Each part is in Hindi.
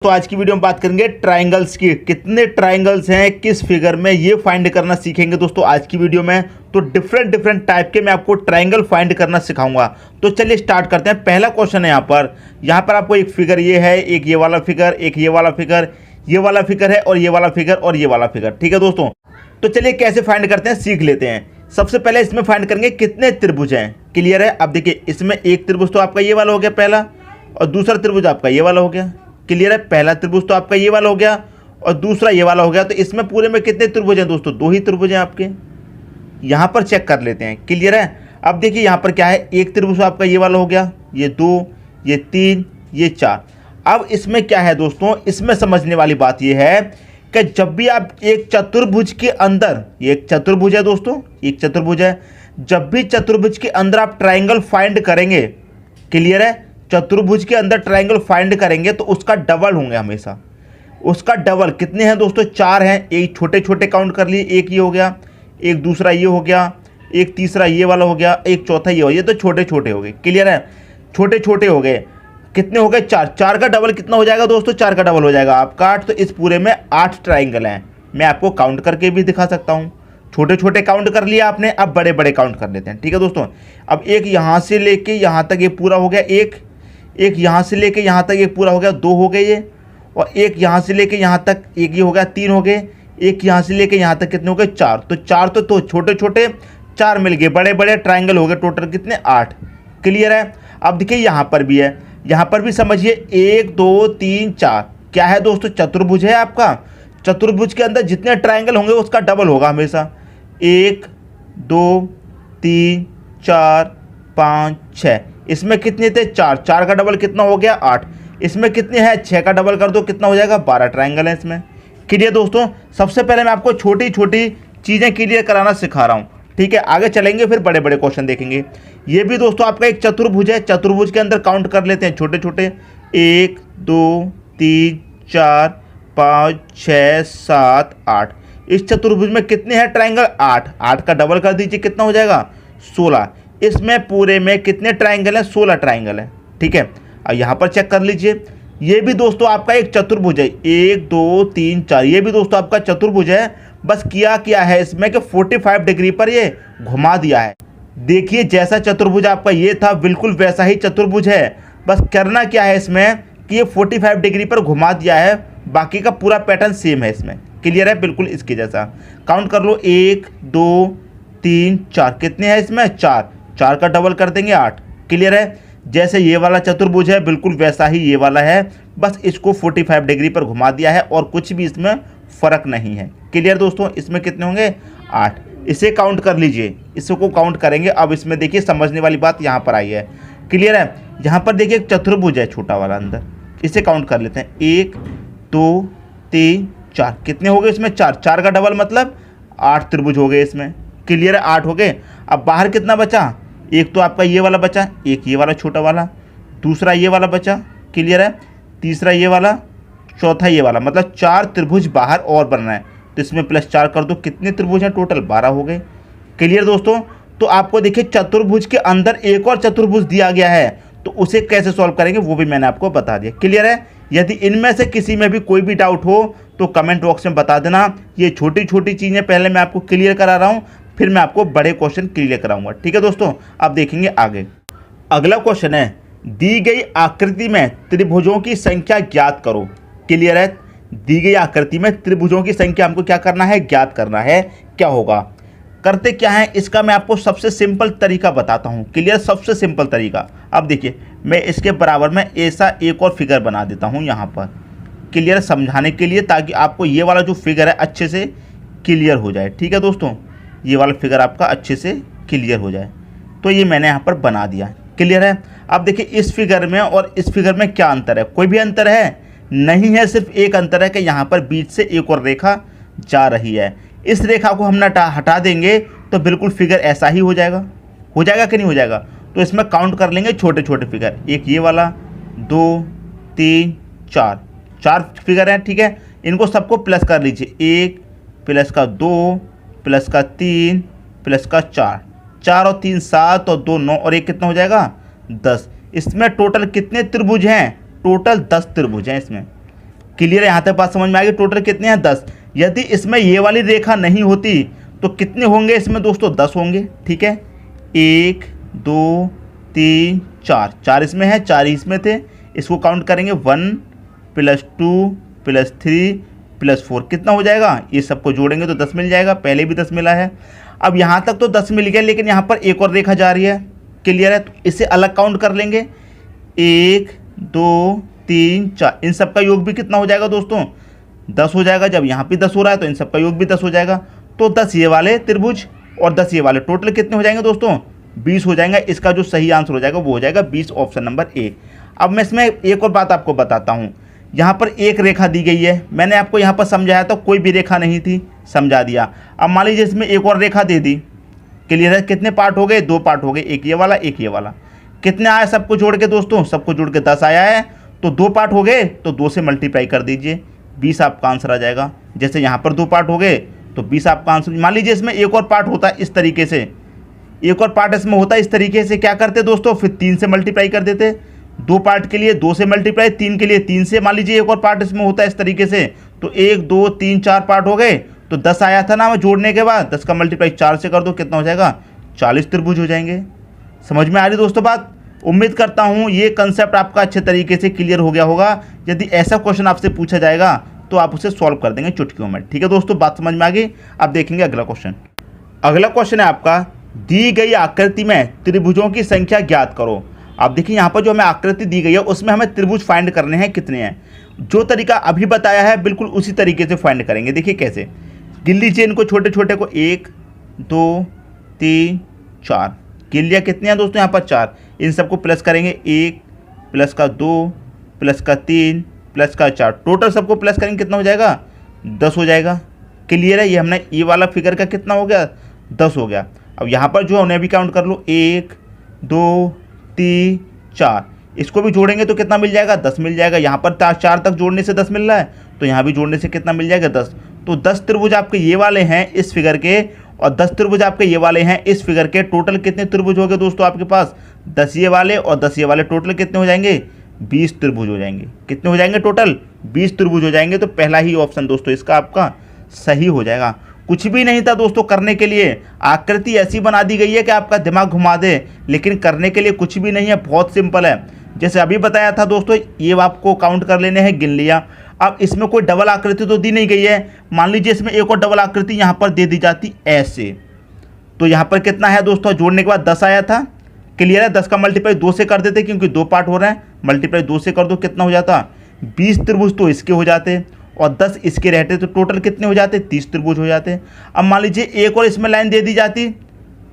तो आज की वीडियो में बात करेंगे ट्रायंगल्स की। कितने ट्रायंगल्स हैं किस फिगर में, ये फाइंड करना सीखेंगे दोस्तों आज की वीडियो में। तो डिफरेंट टाइप के मैं आपको ट्रायंगल फाइंड करना सिखाऊंगा। तो चलिए स्टार्ट करते हैं। पहला क्वेश्चन है यहाँ पर आपको एक फिगर ये है, एक ये वाला फिगर, एक ये वाला फिगर, ये वाला फिगर है, और ये वाला फिगर और ये वाला फिगर। ठीक है दोस्तों, तो चलिए कैसे फाइंड करते हैं सीख लेते हैं। सबसे पहले इसमें फाइंड करेंगे कितने त्रिभुज हैं। क्लियर है। अब देखिए इसमें एक त्रिभुज तो आपका ये वाला हो गया पहला, और दूसरा त्रिभुज आपका ये वाला हो गया। क्लियर है। पहला त्रिभुज तो आपका ये वाला हो गया और दूसरा ये वाला हो गया। तो इसमें पूरे में कितने त्रिभुज हैं दोस्तों? दो ही त्रिभुज हैं आपके। यहाँ पर चेक कर लेते हैं। क्लियर है। अब देखिए यहाँ पर क्या है, एक त्रिभुज आपका ये वाला हो गया, ये दो, ये तीन, ये चार। अब इसमें क्या है दोस्तों, इसमें समझने वाली बात ये है कि जब भी आप एक चतुर्भुज के अंदर, ये एक चतुर्भुज है दोस्तों, एक चतुर्भुज है, जब भी चतुर्भुज के अंदर आप ट्राइंगल फाइंड करेंगे, क्लियर है, चतुर्भुज के अंदर ट्राइंगल फाइंड करेंगे तो उसका डबल होंगे हमेशा। उसका डबल कितने हैं दोस्तों? चार हैं। एक छोटे छोटे काउंट कर लिए, एक ये हो गया, एक दूसरा ये हो गया, एक तीसरा ये वाला हो गया, एक चौथा ये हो गया। ये तो छोटे छोटे हो गए। क्लियर है। छोटे छोटे हो गए। कितने हो गए? चार। चार का डबल कितना हो जाएगा दोस्तों? चार का डबल हो जाएगा आपका 8। तो इस पूरे में 8 ट्राइंगल हैं। मैं आपको काउंट करके भी दिखा सकता हूँ। छोटे छोटे काउंट कर लिया आपने, अब बड़े बड़े काउंट कर लेते हैं। ठीक है दोस्तों। अब एक यहाँ से लेके यहाँ तक ये पूरा हो गया, एक यहाँ से लेके यहाँ तक ये पूरा हो गया, दो हो गए ये, और एक यहाँ से लेके यहाँ तक एक ये हो गया, तीन हो गए, एक यहाँ से लेके यहाँ तक कितने हो गए? चार। तो चार तो छोटे छोटे चार मिल गए, बड़े बड़े ट्राइंगल हो गए टोटल कितने? 8। क्लियर है। अब देखिए यहाँ पर भी है, यहाँ पर भी समझिए 1 2 3 4 क्या है दोस्तों? चतुर्भुज है आपका। चतुर्भुज के अंदर जितने ट्राइंगल होंगे उसका डबल होगा हमेशा। 1 2 3 4 5 6। इसमें कितने थे? 4। 4 का डबल कितना हो गया? 8। इसमें कितने हैं? 6 का डबल कर दो, कितना हो जाएगा? 12 ट्राइंगल है इसमें। क्लियर दोस्तों। सबसे पहले मैं आपको छोटी छोटी चीज़ें क्लियर कराना सिखा रहा हूँ। ठीक है, आगे चलेंगे फिर बड़े बड़े क्वेश्चन देखेंगे। ये भी दोस्तों आपका एक चतुर्भुज है। चतुर्भुज के अंदर काउंट कर लेते हैं छोटे छोटे। 1 2 3 4 5 6 7 8। इस चतुर्भुज में कितने हैं ट्राइंगल? 8। 8 का डबल कर दीजिए, कितना हो जाएगा? 16। इसमें पूरे में कितने ट्राइंगल हैं? 16 ट्राइंगल हैं। ठीक है। अब यहाँ पर चेक कर लीजिए, ये भी दोस्तों आपका एक चतुर्भुज है। 1 2 3 4, ये भी दोस्तों आपका चतुर्भुज है। बस किया है इसमें कि 45 डिग्री पर ये घुमा दिया है। देखिए जैसा चतुर्भुज आपका ये था बिल्कुल वैसा ही चतुर्भुज है। बस करना क्या है इसमें कि ये 45 डिग्री पर घुमा दिया है, बाकी का पूरा पैटर्न सेम है इसमें। क्लियर है, बिल्कुल इसके जैसा। काउंट कर लो, 1 2 3 4, कितने हैं इसमें? 4। 4 का डबल कर देंगे, 8। क्लियर है। जैसे ये वाला चतुर्भुज है बिल्कुल वैसा ही ये वाला है, बस इसको 45 डिग्री पर घुमा दिया है और कुछ भी इसमें फ़र्क नहीं है। क्लियर दोस्तों। इसमें कितने होंगे? 8। इसे काउंट कर लीजिए, इसको काउंट करेंगे। अब इसमें देखिए समझने वाली बात यहाँ पर आई है। क्लियर है। यहाँ पर देखिए एक चतुर्भुज है छोटा वाला अंदर, इसे काउंट कर लेते हैं। 1 2 3 4, कितने हो गए इसमें? 4। 4 का डबल मतलब 8 त्रिभुज हो गए इसमें। क्लियर है, 8 हो गए। अब बाहर कितना बचा? एक तो आपका ये वाला बचा, एक ये वाला छोटा वाला, दूसरा ये वाला बचा। क्लियर है। तीसरा ये वाला, चौथा ये वाला, मतलब 4 त्रिभुज बाहर और बनना है। तो इसमें +4 कर दो, कितने त्रिभुज हैं टोटल? 12 हो गए। क्लियर दोस्तों। तो आपको देखिए चतुर्भुज के अंदर एक और चतुर्भुज दिया गया है, तो उसे कैसे सॉल्व करेंगे वो भी मैंने आपको बता दिया। क्लियर है। यदि इनमें से किसी में भी कोई भी डाउट हो तो कमेंट बॉक्स में बता देना। ये छोटी छोटी चीज़ें पहले मैं आपको क्लियर करा रहा हूँ, फिर मैं आपको बड़े क्वेश्चन क्लियर कराऊंगा। ठीक है दोस्तों। अब देखेंगे आगे। अगला क्वेश्चन है, दी गई आकृति में त्रिभुजों की संख्या ज्ञात करो। क्लियर है। दी गई आकृति में त्रिभुजों की संख्या हमको क्या करना है? ज्ञात करना है। क्या होगा? करते क्या है इसका मैं आपको सबसे सिंपल तरीका बताता हूँ। क्लियर, सबसे सिंपल तरीका। अब देखिए मैं इसके बराबर में ऐसा एक और फिगर बना देता हूँ यहाँ पर, क्लियर समझाने के लिए, ताकि आपको ये वाला जो फिगर है अच्छे से क्लियर हो जाए। ठीक है दोस्तों, ये वाला फिगर आपका अच्छे से क्लियर हो जाए। तो ये मैंने यहाँ पर बना दिया। क्लियर है। अब देखिए इस फिगर में और इस फिगर में क्या अंतर है? कोई भी अंतर है नहीं है। सिर्फ एक अंतर है कि यहाँ पर बीच से एक और रेखा जा रही है। इस रेखा को हम हटा देंगे तो बिल्कुल फिगर ऐसा ही हो जाएगा। हो जाएगा कि नहीं हो जाएगा? तो इसमें काउंट कर लेंगे छोटे छोटे फिगर। एक ये वाला, 2 3 4, 4 फिगर हैं। ठीक है, इनको सबको प्लस कर लीजिए। 1 प्लस का 2 प्लस का 3 प्लस का 4, 4 और 3 7 और 2 9 और 1 कितना हो जाएगा? 10। इसमें टोटल कितने त्रिभुज हैं? टोटल 10 त्रिभुज हैं इसमें। क्लियर है, यहाँ तक बात समझ में आ गई। टोटल कितने हैं 10। यदि इसमें ये वाली रेखा नहीं होती तो कितने होंगे इसमें दोस्तों 10 होंगे। ठीक है, 1 2 3 4, 4 इसमें है, 4 इसमें थे। इसको काउंट करेंगे 1 + 2 + 3 + 4 कितना हो जाएगा, ये सबको जोड़ेंगे तो 10 मिल जाएगा। पहले भी 10 मिला है। अब यहाँ तक तो 10 मिल गया, लेकिन यहाँ पर एक और रेखा जा रही है। क्लियर है, तो इसे अलग काउंट कर लेंगे। 1 2 3 4, इन सब का योग भी कितना हो जाएगा दोस्तों 10 हो जाएगा। जब यहाँ पे 10 हो रहा है तो इन सब का योग भी 10 हो जाएगा। तो 10 ये वाले त्रिभुज और 10 ये वाले, टोटल कितने हो जाएंगे दोस्तों 20 हो जाएंगे। इसका जो सही आंसर हो जाएगा वो हो जाएगा 20, ऑप्शन नंबर ए। अब मैं इसमें एक और बात आपको बताता हूँ। यहाँ पर एक रेखा दी गई है, मैंने आपको यहाँ पर समझाया था, कोई भी रेखा नहीं थी, समझा दिया। अब मान लीजिए इसमें एक और रेखा दे दी। क्लियर है, कितने पार्ट हो गए, 2 पार्ट हो गए, एक ये वाला एक ये वाला। कितने आया सबको जोड़ के दोस्तों, सबको जोड़ के 10 आया है। तो 2 पार्ट हो गए तो 2 से मल्टीप्लाई कर दीजिए, 20 आपका आंसर आ जाएगा। जैसे यहाँ पर 2 पार्ट हो गए तो 20 आपका आंसर। मान लीजिए इसमें एक और पार्ट होता है इस तरीके से, एक और पार्ट इसमें होता है इस तरीके से, क्या करते दोस्तों, फिर 3 से मल्टीप्लाई कर देते। 2 पार्ट के लिए 2 से मल्टीप्लाई, 3 के लिए 3 से। मान लीजिए एक और पार्ट इसमें होता है इस तरीके से, तो 1 2 3 4 पार्ट हो गए तो 10 आया था ना, जोड़ने के बाद 10 का मल्टीप्लाई 4 से कर दो, कितना हो जाएगा 40 त्रिभुज हो जाएंगे। समझ में आ रही दोस्तों बात। उम्मीद करता हूँ ये कंसेप्ट आपका अच्छे तरीके से क्लियर हो गया होगा। यदि ऐसा क्वेश्चन आपसे पूछा जाएगा तो आप उसे सॉल्व कर देंगे चुटकियों में। ठीक है दोस्तों, बात समझ में आ गई। अब देखेंगे अगला क्वेश्चन। अगला क्वेश्चन है आपका, दी गई आकृति में त्रिभुजों की संख्या ज्ञात करो। आप देखिए यहाँ पर जो हमें आकृति दी गई है उसमें हमें त्रिभुज फाइंड करने हैं, कितने हैं। जो तरीका अभी बताया है बिल्कुल उसी तरीके से फाइंड करेंगे। देखिए कैसे, गिन लीजिए इनको छोटे छोटे को, 1 2 3 4। गिन लिया, कितने हैं दोस्तों यहाँ पर 4। इन सबको प्लस करेंगे, 1 + का 2 + का 3 + का 4, टोटल सबको प्लस करेंगे कितना हो जाएगा 10 हो जाएगा। क्लियर है, ये हमने ये वाला फिगर का कितना हो गया 10 हो गया। अब यहाँ पर जो है उन्हें भी काउंट कर लो, 1 2 3 4, इसको भी जोड़ेंगे तो कितना मिल जाएगा 10 मिल जाएगा। यहाँ पर 4 तक जोड़ने से 10 मिल रहा है, तो यहाँ भी जोड़ने से कितना मिल जाएगा 10। तो 10 त्रिभुज आपके ये वाले हैं इस फिगर के, और 10 त्रिभुज आपके ये वाले हैं इस फिगर के। टोटल कितने त्रिभुज हो गए दोस्तों आपके पास 10 ये वाले और 10 ये वाले, टोटल कितने हो जाएंगे 20 त्रिभुज हो जाएंगे। कितने हो जाएंगे टोटल 20 त्रिभुज हो जाएंगे। तो पहला ही ऑप्शन दोस्तों इसका आपका सही हो जाएगा। कुछ भी नहीं था दोस्तों करने के लिए, आकृति ऐसी बना दी गई है कि आपका दिमाग घुमा दे, लेकिन करने के लिए कुछ भी नहीं है, बहुत सिंपल है। जैसे अभी बताया था दोस्तों, ये आपको काउंट कर लेने हैं, गिन लिया। अब इसमें कोई डबल आकृति तो दी नहीं गई है। मान लीजिए इसमें एक और डबल आकृति यहाँ पर दे दी जाती ऐसे, तो यहाँ पर कितना है दोस्तों, जोड़ने के बाद 10 आया था। क्लियर है, 10 का मल्टीप्लाई 2 से कर देते क्योंकि 2 पार्ट हो रहे हैं, मल्टीप्लाई 2 से कर दो, कितना हो जाता 20 त्रिभुज तो इसके हो जाते और 10 इसके रहते, तो टोटल कितने हो जाते 30 त्रिभुज हो जाते। अब मान लीजिए एक और इसमें लाइन दे दी जाती।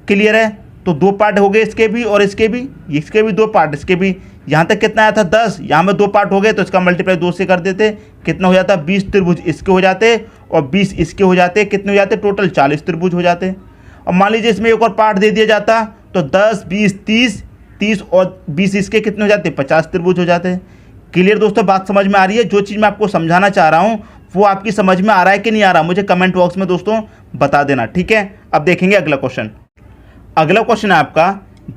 क्लियर है, तो 2 पार्ट हो गए इसके भी और इसके भी 2 पार्ट, इसके भी। यहाँ तक कितना आया था 10, यहाँ में 2 पार्ट हो गए तो इसका मल्टीप्लाई 2 से कर देते, कितना हो जाता 20 त्रिभुज इसके हो जाते और 20 इसके हो जाते, कितने हो जाते टोटल 40 त्रिभुज हो जाते। और मान लीजिए इसमें एक और पार्ट दे दिया जाता तो 10 20 30 और 20 इसके कितने हो जाते 50 त्रिभुज हो जाते। क्लियर दोस्तों, बात समझ में आ रही है। जो चीज़ मैं आपको समझाना चाह रहा हूँ वो आपकी समझ में आ रहा है कि नहीं आ रहा, मुझे कमेंट बॉक्स में दोस्तों बता देना। ठीक है, अब देखेंगे अगला क्वेश्चन। अगला क्वेश्चन है आपका,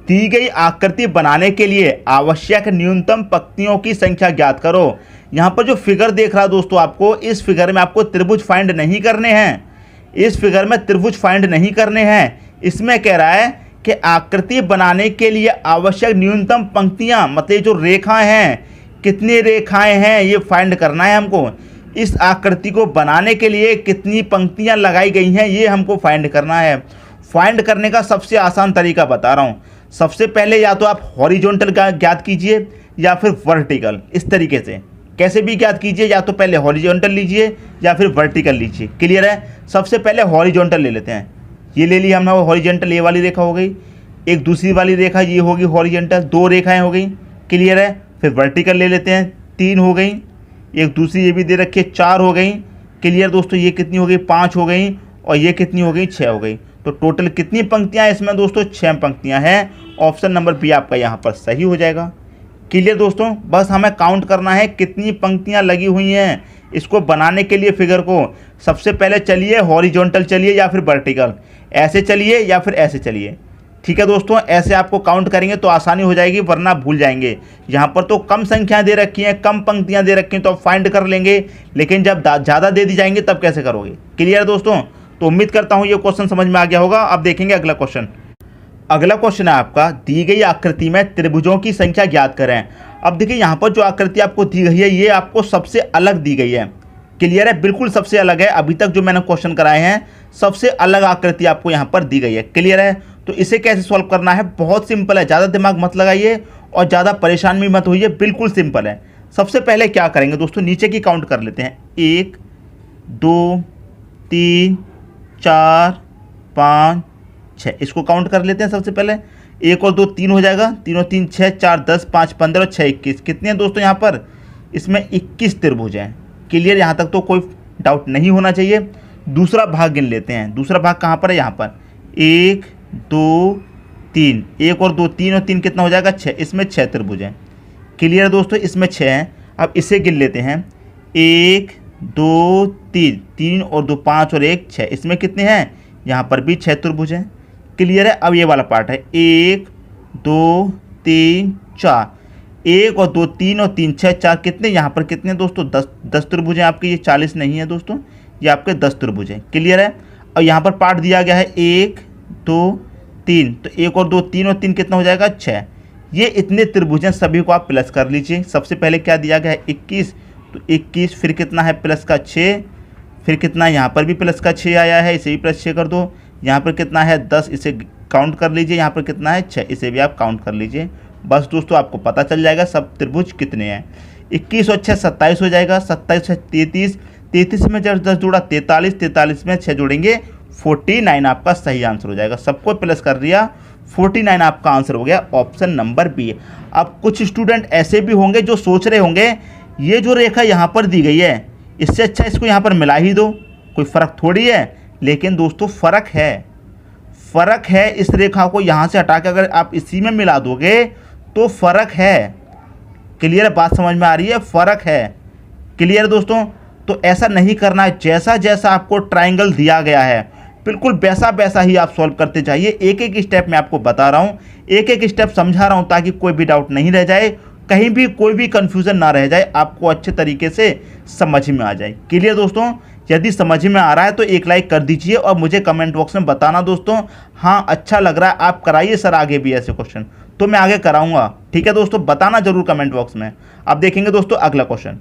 दी गई आकृति बनाने के लिए आवश्यक न्यूनतम पंक्तियों की संख्या ज्ञात करो। यहाँ पर जो फिगर देख रहा है दोस्तों आपको, इस फिगर में आपको त्रिभुज फाइंड नहीं करने हैं, इस फिगर में त्रिभुज फाइंड नहीं करने हैं। इसमें कह रहा है कि आकृति बनाने के लिए आवश्यक न्यूनतम पंक्तियाँ, मतलब जो रेखाएं हैं, कितनी रेखाएं हैं ये फाइंड करना है हमको। इस आकृति को बनाने के लिए कितनी पंक्तियाँ लगाई गई हैं ये हमको फाइंड करना है। फाइंड करने का सबसे आसान तरीका बता रहा हूँ। सबसे पहले या तो आप हॉरिजॉन्टल ज्ञात कीजिए या फिर वर्टिकल, इस तरीके से कैसे भी ज्ञात कीजिए, या तो पहले हॉरिजॉन्टल लीजिए या फिर वर्टिकल लीजिए। क्लियर है, सबसे पहले हॉरिजॉन्टल ले लेते हैं। ये ले ली हमने हॉरिजॉन्टल, ये वाली रेखा हो गई, एक दूसरी वाली रेखा ये होगी हॉरिजॉन्टल, 2 रेखाएं हो गई। क्लियर है, फिर वर्टिकल ले लेते हैं, 3 हो गई, एक दूसरी ये भी दे रखी है 4 हो गई। क्लियर दोस्तों, ये कितनी हो गई 5 हो गई और ये कितनी हो गई 6 हो गई। तो टोटल कितनी पंक्तियां इसमें दोस्तों 6 पंक्तियां हैं। ऑप्शन नंबर बी आपका यहाँ पर सही हो जाएगा। क्लियर दोस्तों, बस हमें काउंट करना है कितनी पंक्तियां लगी हुई हैं इसको बनाने के लिए फिगर को। सबसे पहले चलिए हॉरिजॉन्टल चलिए या फिर वर्टिकल, ऐसे चलिए या फिर ऐसे चलिए। ठीक है दोस्तों, ऐसे आपको काउंट करेंगे तो आसानी हो जाएगी, वरना भूल जाएंगे। यहाँ पर तो कम संख्या दे रखी हैं, कम पंक्तियाँ दे रखी हैं तो आप फाइंड कर लेंगे, लेकिन जब ज़्यादा दे दी जाएंगी तब कैसे करोगे। क्लियर है दोस्तों? तो उम्मीद करता हूँ ये क्वेश्चन समझ में आ गया होगा। अब देखेंगे अगला क्वेश्चन। अगला क्वेश्चन है आपका, दी गई आकृति में त्रिभुजों की संख्या ज्ञात करें। अब देखिए यहाँ पर जो आकृति आपको दी गई है ये आपको सबसे अलग दी गई है। क्लियर है? बिल्कुल सबसे अलग है। अभी तक जो मैंने क्वेश्चन कराए हैं सबसे अलग आकृति आपको यहाँ पर दी गई है। क्लियर है? तो इसे कैसे सॉल्व करना है, बहुत सिंपल है, ज़्यादा दिमाग मत लगाइए और ज़्यादा परेशान भी मत होइए, बिल्कुल सिंपल है। सबसे पहले क्या करेंगे दोस्तों, नीचे की काउंट कर लेते हैं। 1 2 3 4 5 6, इसको काउंट कर लेते हैं। सबसे पहले 1 और 2 3 हो जाएगा, 3 और 3 6, 4 10, 5 15 और 6 21। कितने हैं दोस्तों यहाँ पर? इसमें 21 त्रिभुज हैं। क्लियर? यहाँ तक तो कोई डाउट नहीं होना चाहिए। दूसरा भाग गिन लेते हैं। दूसरा भाग कहाँ पर है? यहाँ पर 1 2 3, 1 और 2 3 और 3 कितना हो जाएगा? 6। इसमें 6 त्रिभुज हैं। क्लियर है दोस्तों? इसमें 6 हैं। अब इसे गिन लेते हैं। 1 2 3, 3 और 2 5 और 1 6। इसमें कितने हैं? यहाँ पर भी 6 त्रिभुज हैं। क्लियर है? अब ये वाला पार्ट है 1 2 3 4, 1 और 2 3 और 3 6 4, कितने यहाँ पर कितने दोस्तों? 10 त्रिभुज हैं आपके। ये 40 नहीं है दोस्तों, ये आपके 10 त्रिभुज हैं। क्लियर है? और यहाँ पर पार्ट दिया गया है 1 2 3, तो 1 और 2 3 और 3 कितना हो जाएगा? 6। ये इतने त्रिभुज हैं, सभी को आप प्लस कर लीजिए। सबसे पहले क्या दिया गया है? 21, तो 21 फिर कितना है? प्लस का 6, फिर कितना यहाँ पर भी प्लस का 6 आया है, इसे भी प्लस 6 कर दो। यहाँ पर कितना है? 10, इसे काउंट कर लीजिए। यहाँ पर कितना है? 6, इसे भी आप काउंट कर लीजिए। बस दोस्तों आपको पता चल जाएगा सब त्रिभुज कितने हैं। 21 और 6 27 हो जाएगा, 27 है 33, 33 में जब 10 जोड़ा 43, 43 में 6 जोड़ेंगे 49 आपका सही आंसर हो जाएगा। सबको प्लस कर दिया, 49 आपका आंसर हो गया, ऑप्शन नंबर बी। अब कुछ स्टूडेंट ऐसे भी होंगे जो सोच रहे होंगे ये जो रेखा यहाँ पर दी गई है इससे अच्छा इसको यहाँ पर मिला ही दो, कोई फ़र्क थोड़ी है। लेकिन दोस्तों फ़र्क है, फ़र्क है। इस रेखा को यहाँ से हटा के अगर आप इसी में मिला दोगे तो फ़र्क है। क्लियर है? बात समझ में आ रही है? फ़र्क है। क्लियर है दोस्तों? तो ऐसा नहीं करना है। जैसा जैसा आपको ट्राइंगल दिया गया है बिल्कुल वैसा वैसा ही आप सॉल्व करते जाइए। एक एक स्टेप मैं आपको बता रहा हूँ, एक एक स्टेप समझा रहा हूँ ताकि कोई भी डाउट नहीं रह जाए, कहीं भी कोई भी कन्फ्यूज़न ना रह जाए, आपको अच्छे तरीके से समझ में आ जाए। क्लियर दोस्तों? यदि समझ में आ रहा है तो एक लाइक कर दीजिए और मुझे कमेंट बॉक्स में बताना दोस्तों, हाँ अच्छा लग रहा है, आप कराइए सर आगे भी ऐसे क्वेश्चन, तो मैं आगे कराऊंगा। ठीक है दोस्तों? बताना जरूर कमेंट बॉक्स में। अब देखेंगे दोस्तों अगला क्वेश्चन।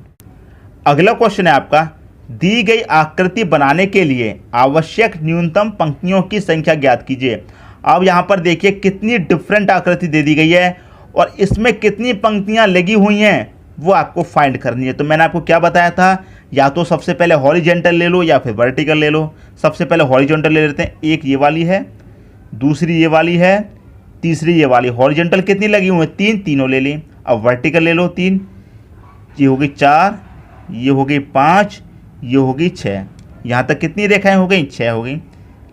अगला क्वेश्चन है आपका, दी गई आकृति बनाने के लिए आवश्यक न्यूनतम पंक्तियों की संख्या ज्ञात कीजिए। अब यहाँ पर देखिए कितनी डिफरेंट आकृति दे दी गई है और इसमें कितनी पंक्तियाँ लगी हुई हैं वो आपको फाइंड करनी है। तो मैंने आपको क्या बताया था, या तो सबसे पहले हॉरिजेंटल ले लो या फिर वर्टिकल ले लो। सबसे पहले हॉरिजेंटल ले लेते हैं। एक ये वाली है, दूसरी ये वाली है, तीसरी ये वाली। हॉरिजेंटल कितनी लगी हुई है? 3, तीनों ले ली। अब वर्टिकल ले लो 3, ये होगी 4, ये हो गई 5, ये होगी 6। यहाँ तक कितनी रेखाएं हो गई? 6 हो गई।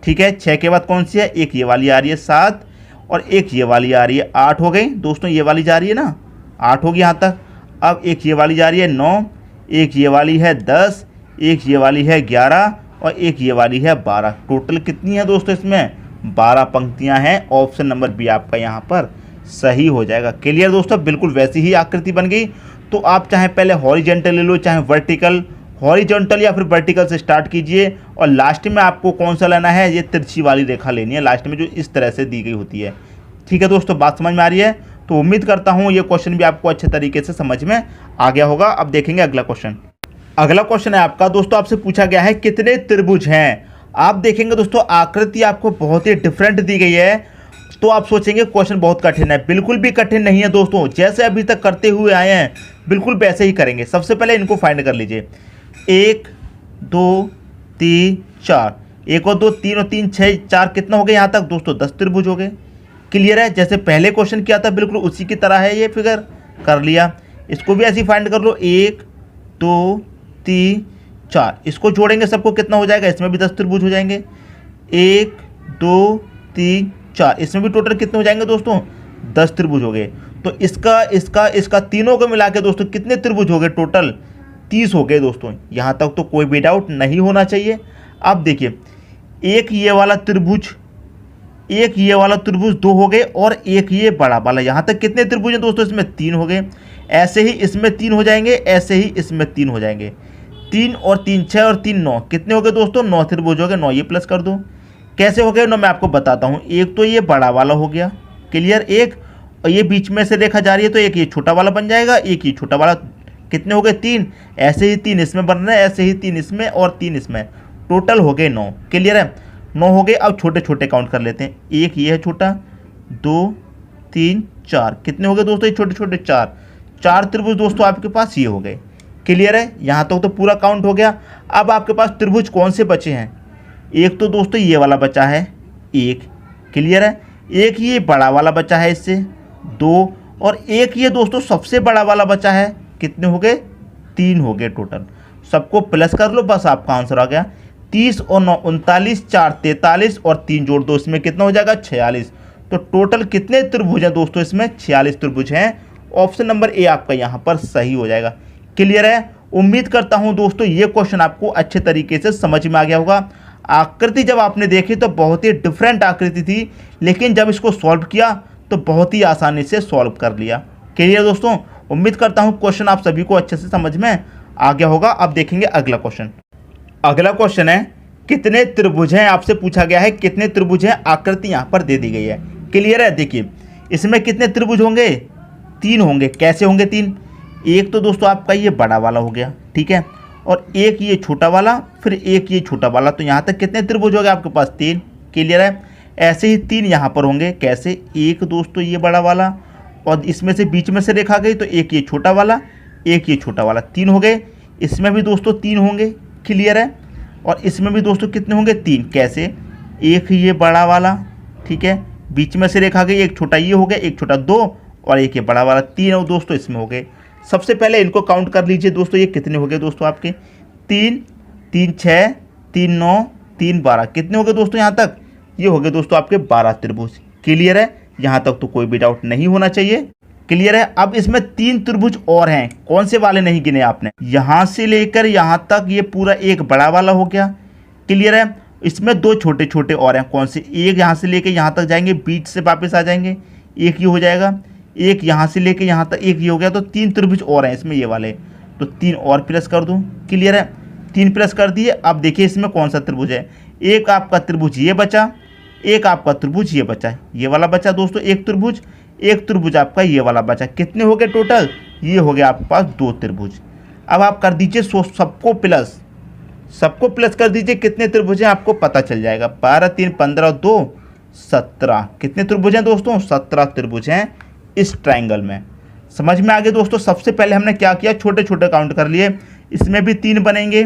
ठीक है? 6 के बाद कौन सी है? एक ये वाली आ रही है 7 और एक ये वाली आ रही है 8 हो गई दोस्तों। ये वाली जा रही है ना, 8 होगी यहाँ तक। अब एक ये वाली जा रही है 9, एक ये वाली है 10, एक ये वाली है 11 और एक ये वाली है 12। टोटल कितनी है दोस्तों? इसमें 12 पंक्तियां हैं। ऑप्शन नंबर बी आपका यहाँ पर सही हो जाएगा। क्लियर दोस्तों? बिल्कुल वैसी ही आकृति बन गई। तो आप चाहे पहले हॉरिजेंटल ले लो चाहे वर्टिकल, हॉरिजॉन्टल या फिर वर्टिकल से स्टार्ट कीजिए और लास्ट में आपको कौन सा लेना है? ये तिरछी वाली रेखा लेनी है लास्ट में, जो इस तरह से दी गई होती है। ठीक है दोस्तों? बात समझ में आ रही है? तो उम्मीद करता हूँ ये क्वेश्चन भी आपको अच्छे तरीके से समझ में आ गया होगा। अब देखेंगे अगला क्वेश्चन। अगला क्वेश्चन है आपका दोस्तों, आपसे पूछा गया है कितने त्रिभुज हैं। आप देखेंगे दोस्तों आकृति आपको बहुत ही डिफरेंट दी गई है, तो आप सोचेंगे क्वेश्चन बहुत कठिन है। बिल्कुल भी कठिन नहीं है दोस्तों, जैसे अभी तक करते हुए आए हैं बिल्कुल वैसे ही करेंगे। सबसे पहले इनको फाइंड कर लीजिए। 1 2 3 4, 1 और 2 3 और 3 6 4, कितना हो गया यहाँ तक दोस्तों? 10 त्रिभुज हो गए। क्लियर है? जैसे पहले क्वेश्चन किया था बिल्कुल उसी की तरह है ये फिगर, कर लिया। इसको भी ऐसे ही फाइंड कर लो। 1 2 3 4, इसको जोड़ेंगे सबको कितना हो जाएगा? इसमें भी 10 त्रिभुज हो जाएंगे। 1 2 3 4, इसमें भी टोटल कितने हो जाएंगे दोस्तों? 10 त्रिभुज हो गए। तो इसका तीनों को मिला के दोस्तों कितने त्रिभुज हो गए? टोटल 30 हो गए दोस्तों। यहाँ तक तो कोई भी डाउट नहीं होना चाहिए। अब देखिए एक ये वाला त्रिभुज एक ये वाला त्रिभुज 2 हो गए और एक ये बड़ा वाला। यहाँ तक कितने त्रिभुज हैं दोस्तों? इसमें 3 हो गए। ऐसे ही इसमें 3 हो जाएंगे, ऐसे ही इसमें 3 हो जाएंगे। 3 और 3 6 और 3 9, कितने हो गए दोस्तों? 9 त्रिभुज हो गए। 9 ये प्लस कर दो। कैसे हो गए 9? मैं आपको बताता हूँ। एक तो ये बड़ा वाला हो गया, क्लियर, एक, और ये बीच में से रेखा जा रही है तो एक ये छोटा वाला बन जाएगा, एक ये छोटा वाला। कितने हो गए? 3। ऐसे ही 3 इसमें बन रहे हैं, ऐसे ही 3 इसमें और 3 इसमें, टोटल हो गए 9। क्लियर है? 9 हो गए। अब छोटे छोटे काउंट कर लेते हैं। एक ये है छोटा, 2 3 4, कितने हो गए दोस्तों? ये छोटे छोटे 4 त्रिभुज दोस्तों आपके पास ये हो गए। क्लियर है? यहाँ तक तो पूरा काउंट हो गया। अब आपके पास त्रिभुज कौन से बचे हैं? एक तो दोस्तों ये वाला बचा है, एक, क्लियर है, एक ये बड़ा वाला बचा है इससे 2, और एक ये दोस्तों सबसे बड़ा वाला बचा है। कितने हो गए? 3 हो गए टोटल। सबको प्लस कर लो, बस आपका आंसर आ गया। 30 और 9 39, 4 43 और 3 जोड़ दो, इसमें कितना हो जाएगा? 46। तो टोटल कितने त्रिभुज हैं दोस्तों? इसमें 46 त्रिभुज हैं। ऑप्शन नंबर ए आपका यहाँ पर सही हो जाएगा। क्लियर है? उम्मीद करता हूँ दोस्तों ये क्वेश्चन आपको अच्छे तरीके से समझ में आ गया होगा। आकृति जब आपने देखी तो बहुत ही डिफरेंट आकृति थी, लेकिन जब इसको सॉल्व किया तो बहुत ही आसानी से सॉल्व कर लिया। क्लियर दोस्तों? उम्मीद करता हूँ क्वेश्चन आप सभी को अच्छे से समझ में आ गया होगा। अब देखेंगे अगला क्वेश्चन। अगला क्वेश्चन है कितने त्रिभुज हैं? आपसे पूछा गया है कितने त्रिभुज हैं। आकृति यहाँ पर दे दी गई है। क्लियर है? देखिए इसमें कितने त्रिभुज होंगे? 3 होंगे। कैसे होंगे 3? एक तो दोस्तों आपका ये बड़ा वाला हो गया, ठीक है, और एक ये छोटा वाला, फिर एक ये छोटा वाला। तो यहाँ तक कितने त्रिभुज हो गए आपके पास? 3। क्लियर है? ऐसे ही 3 यहाँ पर होंगे। कैसे? एक दोस्तों ये बड़ा वाला, और इसमें से बीच में से रेखा गई तो एक ये छोटा वाला, एक ये छोटा वाला, 3 हो गए। इसमें भी दोस्तों 3 होंगे। क्लियर है? और इसमें भी दोस्तों कितने होंगे? 3। कैसे? एक ये बड़ा वाला, ठीक है, बीच में से रेखा गई, एक छोटा ये हो गया, एक छोटा 2 और एक ये बड़ा वाला 3 और दोस्तों इसमें हो गए। सबसे पहले इनको काउंट कर लीजिए दोस्तों, ये कितने हो गए दोस्तों आपके? 3 3 6 3 9 3 12, कितने हो गए दोस्तों यहाँ तक? ये हो गए दोस्तों आपके 12 त्रिभुज। क्लियर है? यहाँ तक तो कोई भी डाउट नहीं होना चाहिए। क्लियर है? अब इसमें 3 त्रिभुज और हैं। कौन से वाले नहीं गिने आपने? यहाँ से लेकर यहाँ तक ये पूरा एक बड़ा वाला हो गया। क्लियर है? इसमें 2 छोटे छोटे और हैं। कौन से? एक यहाँ से लेकर यहाँ तक जाएंगे, बीच से वापस आ जाएंगे, एक ये हो जाएगा, एक यहाँ से लेकर यहाँ तक एक ये हो गया। तो 3 त्रिभुज और हैं इसमें ये वाले, तो 3 और प्लस कर दूँ। क्लियर है? 3 प्लस कर दिए। अब देखिए इसमें कौन सा त्रिभुज है। एक आपका त्रिभुज ये बचा, एक आपका त्रिभुज ये बचा, ये वाला बचा दोस्तों एक त्रिभुज, एक त्रिभुज आपका ये वाला बचा। कितने हो गए टोटल? ये हो गया आपके पास 2 त्रिभुज। अब आप कर दीजिए सबको प्लस कर दीजिए। कितने त्रिभुज हैं आपको पता चल जाएगा। 12 3 15 2 17, कितने त्रिभुज हैं दोस्तों? 17 त्रिभुज हैं इस ट्राइंगल में। समझ में आ गए दोस्तों? सबसे पहले हमने क्या किया? छोटे छोटे काउंट कर लिए। इसमें भी 3 बनेंगे,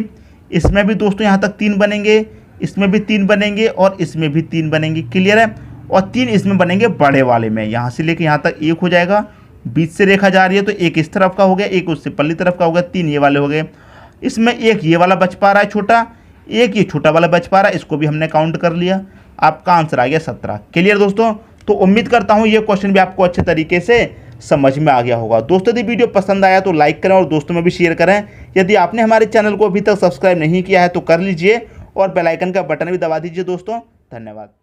इसमें भी दोस्तों यहाँ तक 3 बनेंगे, इसमें भी 3 बनेंगे और इसमें भी 3 बनेंगे। क्लियर है? और 3 इसमें बनेंगे बड़े वाले में। यहाँ से लेके यहाँ तक एक हो जाएगा, बीच से रेखा जा रही है तो एक इस तरफ का हो गया, एक उससे पल्ली तरफ का हो गया, 3 ये वाले हो गए। इसमें एक ये वाला बच पा रहा है छोटा, एक ये छोटा वाला बच पा रहा है, इसको भी हमने काउंट कर लिया। आपका आंसर आ गया 17। क्लियर दोस्तों? तो उम्मीद करता हूँ ये क्वेश्चन भी आपको अच्छे तरीके से समझ में आ गया होगा। दोस्तों यदि वीडियो पसंद आया तो लाइक करें और दोस्तों में भी शेयर करें। यदि आपने हमारे चैनल को अभी तक सब्सक्राइब नहीं किया है तो कर लीजिए और बेल आइकन का बटन भी दबा दीजिए दोस्तों। धन्यवाद।